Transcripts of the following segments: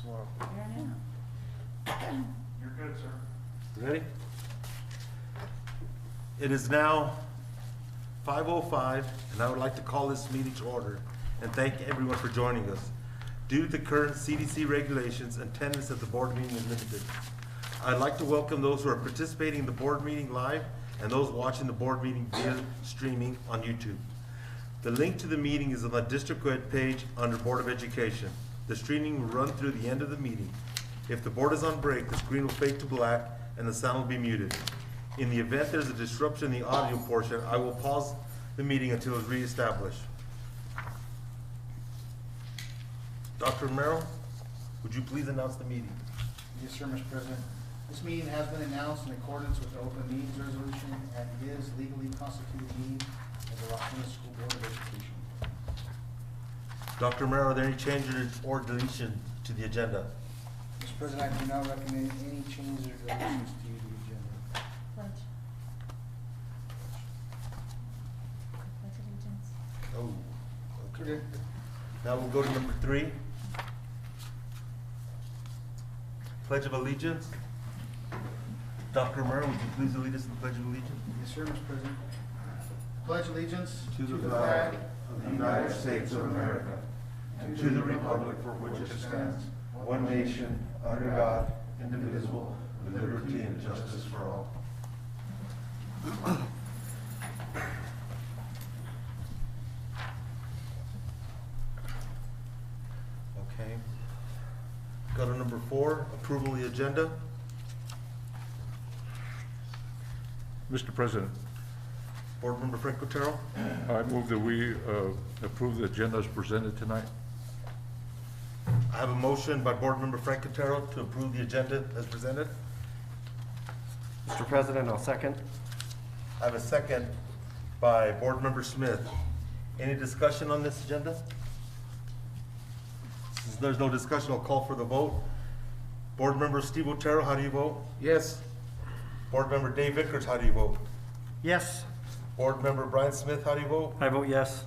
Wow. You're good, sir. Ready? It is now 5:05, and I would like to call this meeting to order and thank everyone for joining us. Due to current CDC regulations, attendance at the board meeting is limited. I'd like to welcome those who are participating in the board meeting live and those watching the board meeting via streaming on YouTube. The link to the meeting is on the district web page under Board of Education. The streaming will run through the end of the meeting. If the board is on break, the screen will fade to black and the sound will be muted. In the event there's a disruption in the audio portion, I will pause the meeting until it's reestablished. Dr. Romero, would you please announce the meeting? Yes, sir, Mr. President. This meeting has been announced in accordance with the Open Meetings Resolution and is legally constituted meeting of the Los Angeles School Board of Education. Dr. Romero, are there any changes or deletion to the agenda? Mr. President, I do not recommend any changes or deletions to the agenda. Pledge. Pledge allegiance. Oh, Okay. now we'll go to number 3. Pledge of Allegiance. Dr. Romero, would you please lead us in the Pledge of Allegiance? Yes, sir, Mr. President. Pledge allegiance To the flag of the United States of America, and to the republic for which it stands, one nation, under God, indivisible, with liberty and justice for all. Okay. Go to number 4, approval of the agenda. Mr. President, Board Member Frank Otero. I move that we approve the agenda as presented tonight. I have a motion by Board Member Frank Otero to approve the agenda as presented. Mr. President, I'll second. I have a second by Board Member Smith. Any discussion on this agenda? Since there's no discussion, I'll call for the vote. Board Member Steve Otero, how do you vote? Yes. Board Member Dave Vickers, how do you vote? Yes. Board Member Brian Smith, how do you vote? I vote yes.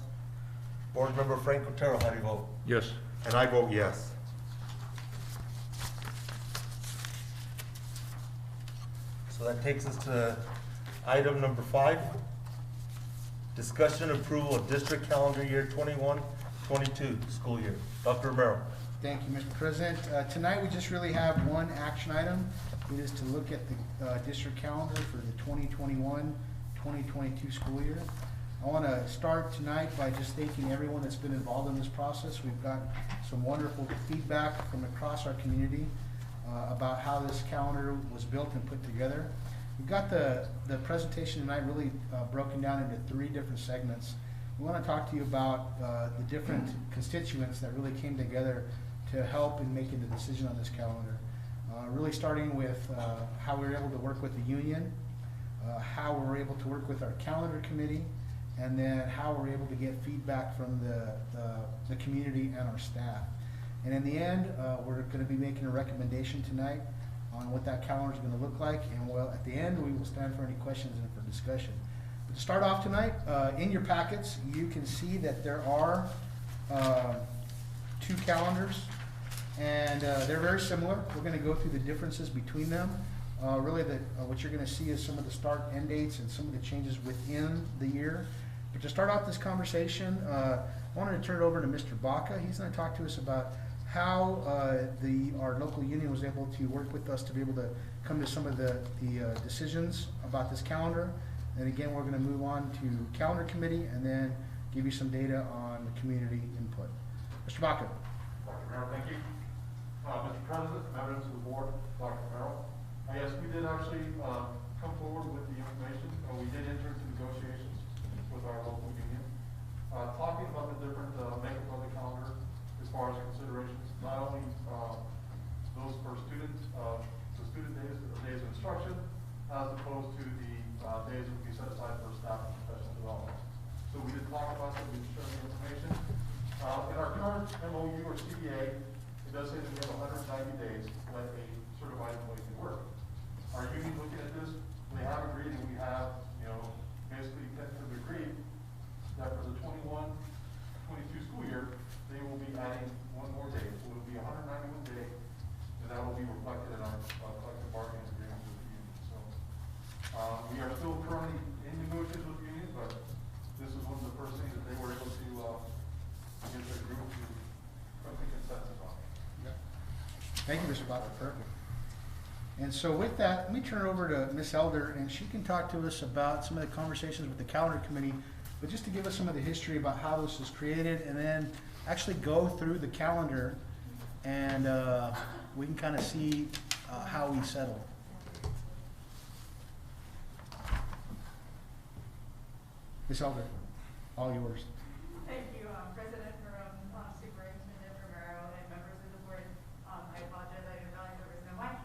Board Member Frank Otero, how do you vote? Yes. And I vote yes. So that takes us to item number 5. Discussion approval of district calendar year 21-22 school year. Dr. Romero. Thank you, Mr. President. Tonight, we just really have one action item. It is to look at the district calendar for the 2021-2022 school year. I want to start tonight by just thanking everyone that's been involved in this process. We've got some wonderful feedback from across our community about how this calendar was built and put together. We've got the presentation tonight really broken down into 3 different segments. We want to talk to you about the different constituents that really came together to help in making the decision on this calendar. Really starting with how we were able to work with the union, how we were able to work with our calendar committee, and then how we're able to get feedback from the community and our staff. And in the end, we're going to be making a recommendation tonight on what that calendar is going to look like. And well, at the end, we will stand for any questions and for discussion. But to start off tonight, in your packets, you can see that there are 2 calendars, and they're very similar. We're going to go through the differences between them. Really, what you're going to see is some of the start end dates and some of the changes within the year. But to start off this conversation, I wanted to turn it over to Mr. Baca. He's going to talk to us about how our local union was able to work with us to be able to come to some of the decisions about this calendar. And again, we're going to move on to calendar committee and then give you some data on the community input. Mr. Baca. Dr. Merrill, thank you. Mr. President, members of the board, Dr. Merrill. Yes, we did actually come forward with the information. We did enter into negotiations with our local union, talking about the different makeup of the calendar as far as considerations, not only those for students, the student days, the days of instruction, as opposed to the days that would be set aside for staff and professional development. So we did talk about that, we did share the information. In our current MOU or CBA, it does say that we have 190 days to let a certified employee do work. Our union looking at this, they have agreed, and we have, basically tentatively agreed that for the 21-22 school year, they will be adding 1 more day. So it will be 191 day Thank you, Mr. Butler. Perfect. And so with that, let me turn it over to Ms. Elder, and she can talk to us about some of the conversations with the calendar committee, but just to give us some of the history about how this was created, and then actually go through the calendar, and we can kind of see how we settled. Ms. Elder, all yours. Thank you, President Maroon, Superintendent Romero, and members of the board. I apologize, I didn't realize there was no mic.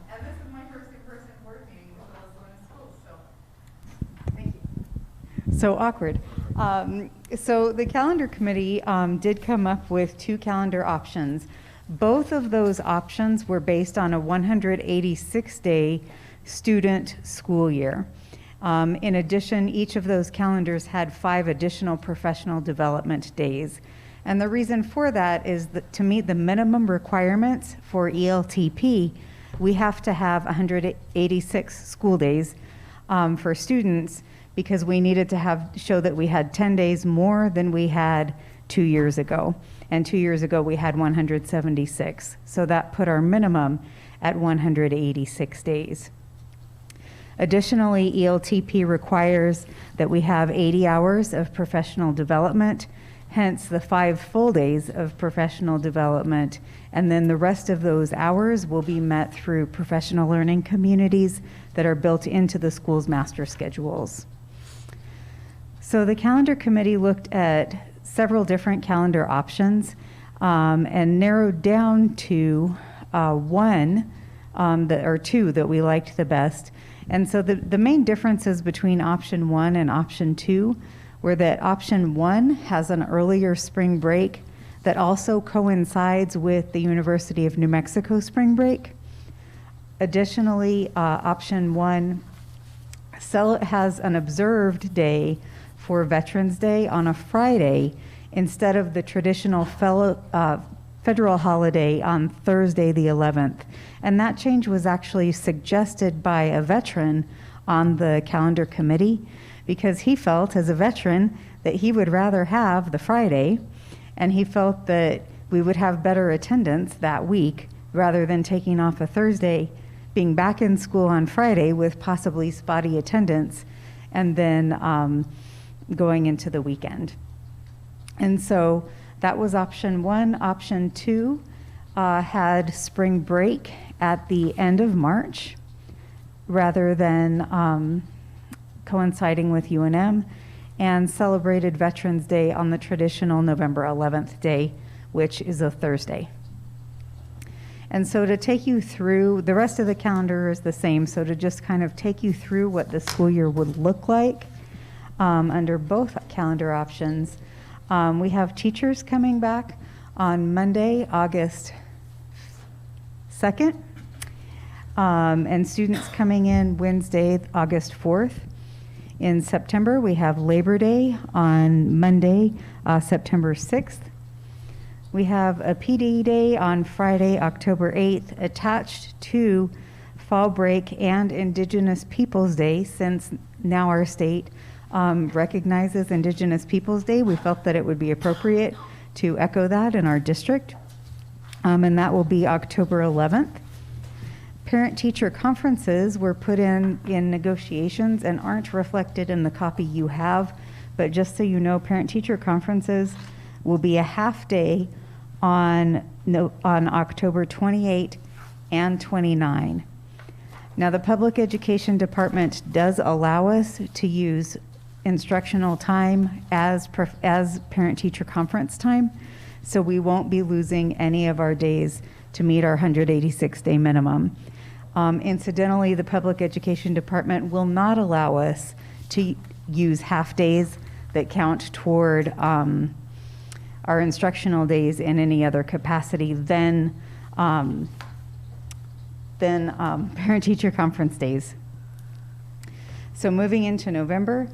And this is my first in-person board meeting with the Lewis Schools, so thank you. So awkward. So the calendar committee did come up with 2 calendar options. Both of those options were based on a 186-day student school year. In addition, each of those calendars had 5 additional professional development days. And the reason for that is that to meet the minimum requirements for ELTP, we have to have 186 school days for students, because we needed to show that we had 10 days more than we had 2 years ago. And 2 years ago, we had 176. So that put our minimum at 186 days. Additionally, ELTP requires that we have 80 hours of professional development, hence the 5 full days of professional development, and then the rest of those hours will be met through professional learning communities that are built into the school's master schedules. So the calendar committee looked at several different calendar options and narrowed down to 2 that we liked the best. And so the main differences between option 1 and option 2 were that option 1 has an earlier spring break that also coincides with the University of New Mexico spring break. Additionally, option 1 has an observed day for Veterans Day on a Friday instead of the traditional federal holiday on Thursday the 11th. And that change was actually suggested by a veteran on the calendar committee, because he felt as a veteran that he would rather have the Friday, and he felt that we would have better attendance that week rather than taking off a Thursday, being back in school on Friday with possibly spotty attendance, and then going into the weekend. And so that was option 1. Option 2 had spring break at the end of March rather than coinciding with UNM, and celebrated Veterans Day on the traditional November 11th day, which is a Thursday. And so to take you through, the rest of the calendar is the same, so to just kind of take you through what the school year would look like under both calendar options. We have teachers coming back on Monday, August 2nd, and students coming in Wednesday, August 4th. In September, we have Labor Day on Monday, September 6th. We have a PD Day on Friday, October 8th, attached to fall break and Indigenous Peoples Day. Since now our state recognizes Indigenous Peoples Day, we felt that it would be appropriate to echo that in our district. And that will be October 11th. Parent-teacher conferences were put in negotiations and aren't reflected in the copy you have, but just so you know, parent-teacher conferences will be a half day on October 28 and 29. Now, the Public Education Department does allow us to use instructional time as parent-teacher conference time, so we won't be losing any of our days to meet our 186-day minimum. Incidentally, the Public Education Department will not allow us to use half days that count toward our instructional days in any other capacity than parent-teacher conference days. So moving into November,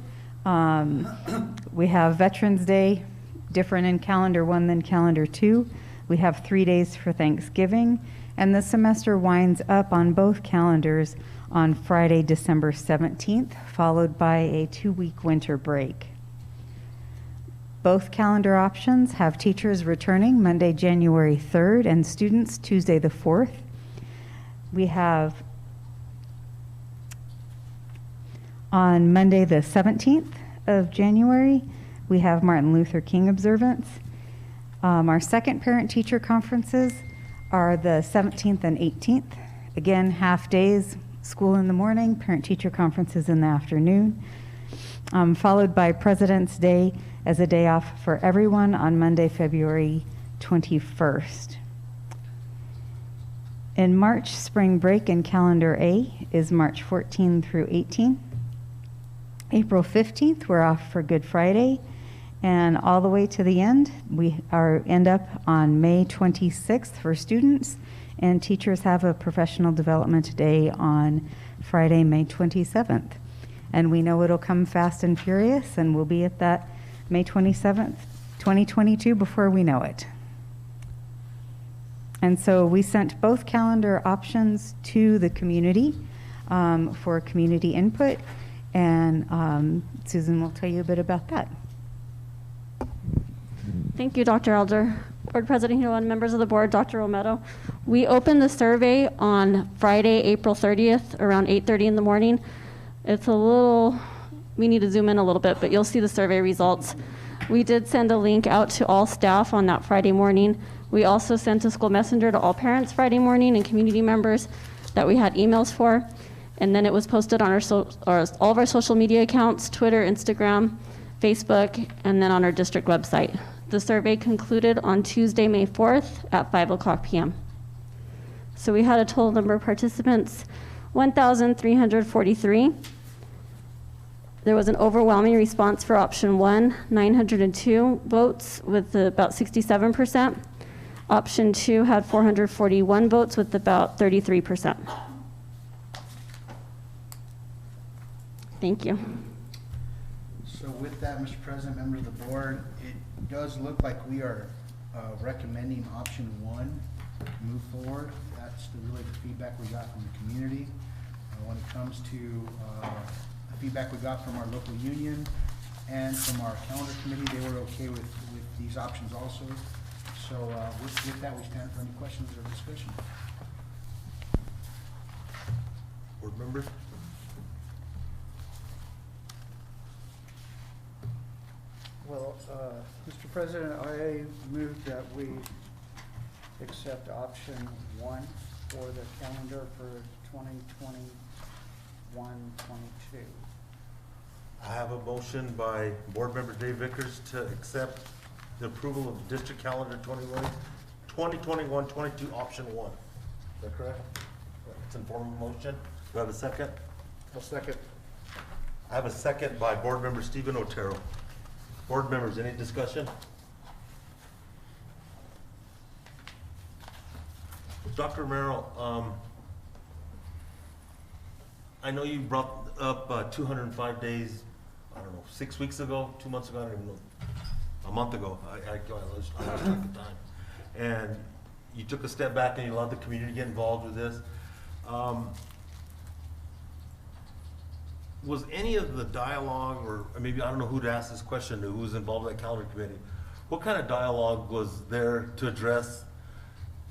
we have Veterans Day, different in calendar 1 than calendar 2. We have 3 days for Thanksgiving, and the semester winds up on both calendars on Friday, December 17th, followed by a 2-week winter break. Both calendar options have teachers returning Monday, January 3rd, and students Tuesday the 4th. We have on Monday the 17th of January, we have Martin Luther King observance. Our second parent-teacher conferences are the 17th and 18th. Again, half days, school in the morning, parent-teacher conferences in the afternoon, followed by President's Day as a day off for everyone on Monday, February 21st. In March, spring break in calendar A is March 14 through 18. April 15th, we're off for Good Friday, and all the way to the end, we end up on May 26th for students, and teachers have a professional development day on Friday, May 27th. And we know it'll come fast and furious, and we'll be at that May 27th, 2022 before we know it. And so we sent both calendar options to the community for community input, and Susan will tell you a bit about that. Thank you, Dr. Elder. Board President Hilo and members of the board, Dr. Romero. We opened the survey on Friday, April 30th, around 8:30 in the morning. It's a little, we need to zoom in a little bit, but you'll see the survey results. We did send a link out to all staff on that Friday morning. We also sent a school messenger to all parents Friday morning and community members that we had emails for. And then it was posted on all of our social media accounts, Twitter, Instagram, Facebook, and then on our district website. The survey concluded on Tuesday, May 4th at 5:00 p.m. So we had a total number of participants, 1,343. There was an overwhelming response for option 1, 902 votes with about 67%. Option 2 had 441 votes with about 33%. Thank you. So with that, Mr. President, members of the board, it does look like we are recommending option 1 move forward. That's really the feedback we got from the community. When it comes to the feedback we got from our local union and from our calendar committee, they were okay with these options also. So with that, we stand for any questions or discussion. Board members? Well, Mr. President, I move that we accept option 1 for the calendar for 2021-22. I have a motion by Board Member Dave Vickers to accept the approval of District Calendar 2021-22, option 1. Is that correct? It's in form of motion. Do I have a second? I'll second. I have a second by Board Member Stephen Otero. Board members, any discussion? Dr. Romero, I know you brought up 205 days, I don't know, 6 weeks ago, 2 months ago, I don't even know, a month ago, I lost track of time. And you took a step back and you allowed the community to get involved with this. Was any of the dialogue, or maybe, I don't know who to ask this question to, who was involved in that calendar committee, what kind of dialogue was there to address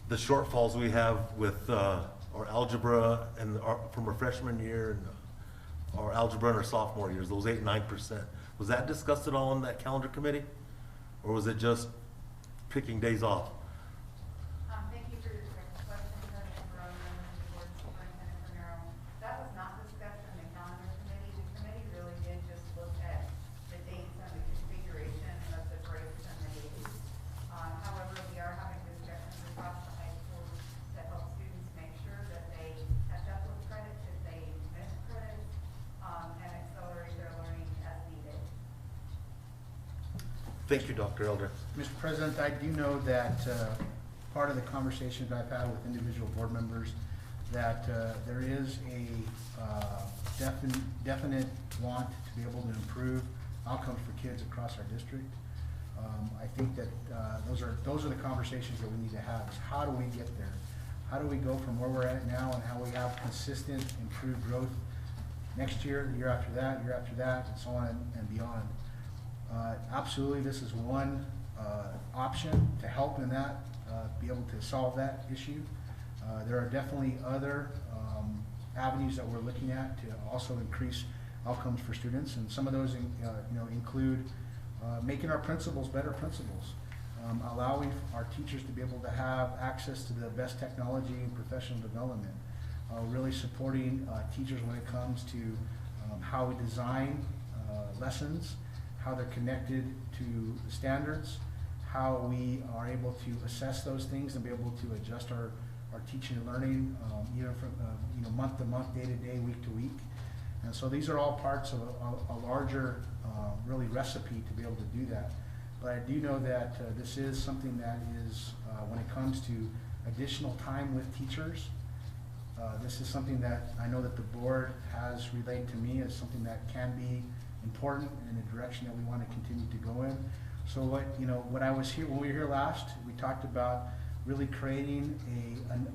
the shortfalls we have with our algebra and from our freshman year and our algebra in our sophomore years, those 8 and 9%? Was that discussed at all in that calendar committee? Or was it just picking days off? Thank you for your question, President Barone, members of the board, Superintendent Romero. That was not discussed in the calendar committee. The committee really did just look at the dates and the configuration of the breaks and the days. However, we are having discussions across the high schools to help students make sure that they catch up with credits if they miss credits, and accelerate their learning as needed. Thank you, Dr. Elder. Mr. President, I do know that part of the conversations I've had with individual board members, that there is a definite want to be able to improve outcomes for kids across our district. I think that those are the conversations that we need to have, is how do we get there? How do we go from where we're at now and how we have consistent improved growth next year, the year after that, and so on and beyond. Absolutely, this is one option to help in that, be able to solve that issue. There are definitely other avenues that we're looking at to also increase outcomes for students, and some of those include making our principals better principals, allowing our teachers to be able to have access to the best technology and professional development, really supporting teachers when it comes to how we design lessons, how they're connected to the standards, how we are able to assess those things and be able to adjust our teaching and learning, from month to month, day to day, week to week. And so these are all parts of a larger, really recipe to be able to do that. But I do know that this is something that is, when it comes to additional time with teachers, this is something that I know that the board has relayed to me as something that can be important in the direction that we want to continue to go in. So when I was here, when we were here last, we talked about really creating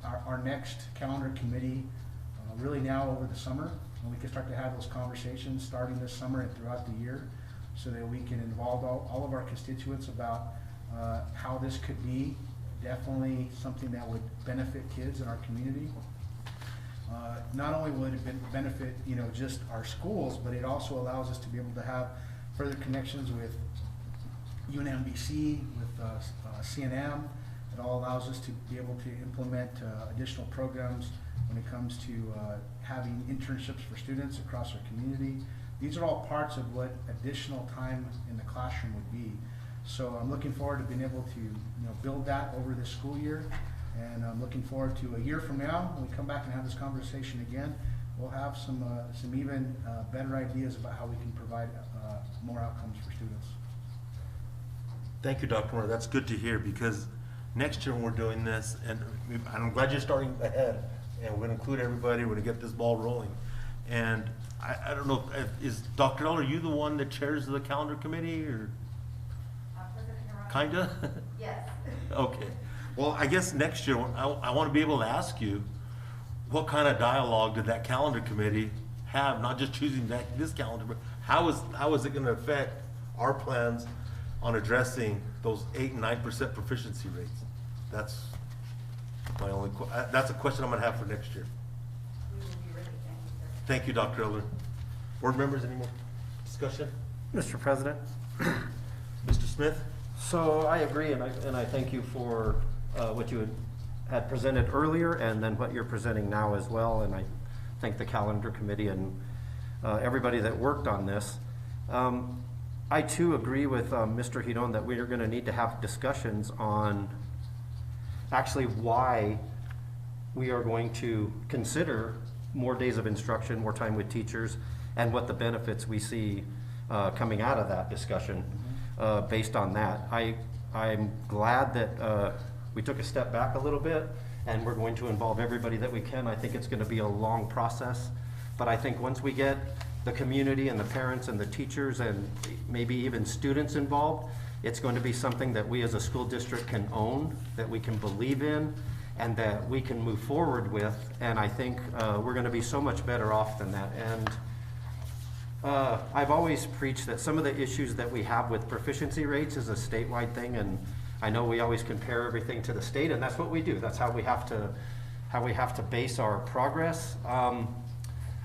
our next calendar committee really now over the summer, and we can start to have those conversations starting this summer and throughout the year, so that we can involve all of our constituents about how this could be definitely something that would benefit kids in our community. Not only would it benefit just our schools, but it also allows us to be able to have further connections with UNMBC, with CNM. It all allows us to be able to implement additional programs when it comes to having internships for students across our community. These are all parts of what additional time in the classroom would be. So I'm looking forward to being able to build that over this school year. And I'm looking forward to a year from now, when we come back and have this conversation again, we'll have some even better ideas about how we can provide more outcomes for students. Thank you, Dr. Moore. That's good to hear, because next year when we're doing this, and I'm glad you're starting ahead, and we're gonna include everybody, we're gonna get this ball rolling. And I don't know, is Dr. L, are you the one that chairs the calendar committee, or? Kinda? Yes. Okay. Well, I guess next year, I want to be able to ask you, what kind of dialogue did that calendar committee have, not just choosing this calendar, but how is it going to affect our plans on addressing those 8 and 9% proficiency rates? That's my only, that's a question I'm going to have for next year. We will be ready. Thank you, Dr. Elder. Board members, any more discussion? Mr. President? Mr. Smith? So I agree, and I thank you for what you had presented earlier, and then what you're presenting now as well. And I thank the calendar committee and everybody that worked on this. I too agree with Mr. Hidon that we are going to need to have discussions on actually why we are going to consider more days of instruction, more time with teachers, and what the benefits we see coming out of that discussion based on that. I'm glad that we took a step back a little bit, and we're going to involve everybody that we can. I think it's going to be a long process, but I think once we get the community and the parents and the teachers and maybe even students involved, it's going to be something that we as a school district can own, that we can believe in, and that we can move forward with. And I think we're going to be so much better off than that. And I've always preached that some of the issues that we have with proficiency rates is a statewide thing, and I know we always compare everything to the state, and that's what we do. That's how we have to base our progress.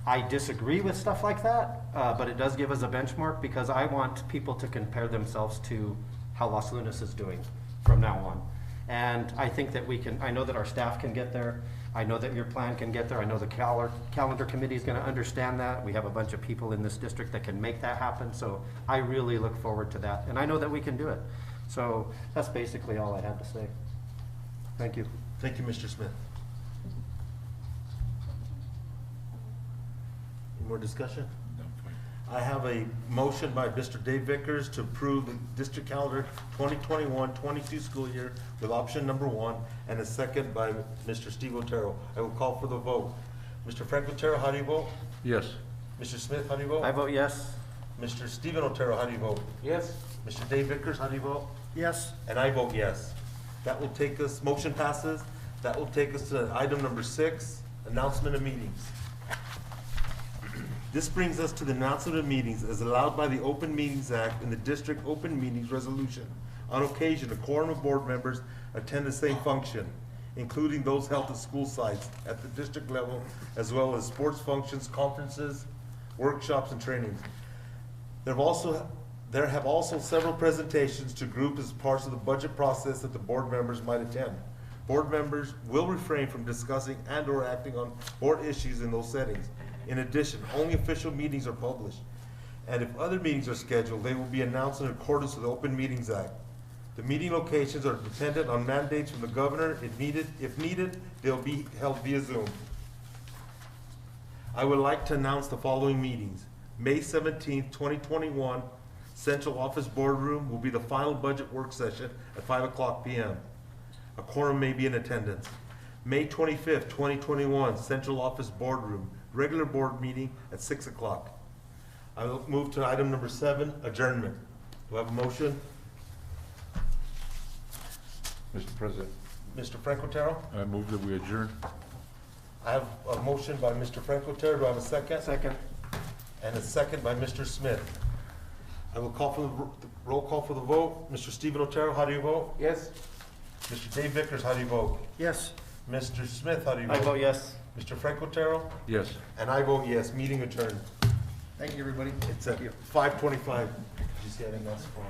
I disagree with stuff like that, but it does give us a benchmark, because I want people to compare themselves to how Los Lunas is doing from now on. And I think that we can, I know that our staff can get there. I know that your plan can get there. I know the calendar committee is going to understand that. We have a bunch of people in this district that can make that happen. So I really look forward to that. And I know that we can do it. So that's basically all I had to say. Thank you. Thank you, Mr. Smith. Any more discussion? I have a motion by Mr. Dave Vickers to approve the district calendar 2021-22 school year with option number 1, and a second by Mr. Steve Otero. I will call for the vote. Mr. Frank Otero, how do you vote? Yes. Mr. Smith, how do you vote? I vote yes. Mr. Stephen Otero, how do you vote? Yes. Mr. Dave Vickers, how do you vote? Yes. And I vote yes. That will take us, motion passes. That will take us to item number 6, announcement of meetings. This brings us to the announcement of meetings as allowed by the Open Meetings Act and the District Open Meetings Resolution. On occasion, a quorum of board members attend the same function, including those held at school sites at the district level, as well as sports functions, conferences, workshops, and trainings. There have also several presentations to group as parts of the budget process that the board members might attend. Board members will refrain from discussing and/or acting on board issues in those settings. In addition, only official meetings are published, and if other meetings are scheduled, they will be announced in accordance with the Open Meetings Act. The meeting locations are dependent on mandates from the governor. If needed, they'll be held via Zoom. I would like to announce the following meetings. May 17th, 2021, Central Office Boardroom will be the final budget work session at 5 p.m. A quorum may be in attendance. May 25th, 2021, Central Office Boardroom, regular board meeting at 6 o'clock. I will move to item number 7, adjournment. Do I have a motion? Mr. President, Mr. Franco Otero? I move that we adjourn. I have a motion by Mr. Franco Otero. Do I have a second? Second. And a second by Mr. Smith. I will call for the roll call for the vote. Mr. Stephen Otero, how do you vote? Yes. Mr. Dave Vickers, how do you vote? Yes. Mr. Smith, how do you vote? I vote yes. Mr. Franco Otero? Yes. And I vote yes. Meeting adjourned. Thank you, everybody. It's at 5:25. Did you see anything else for,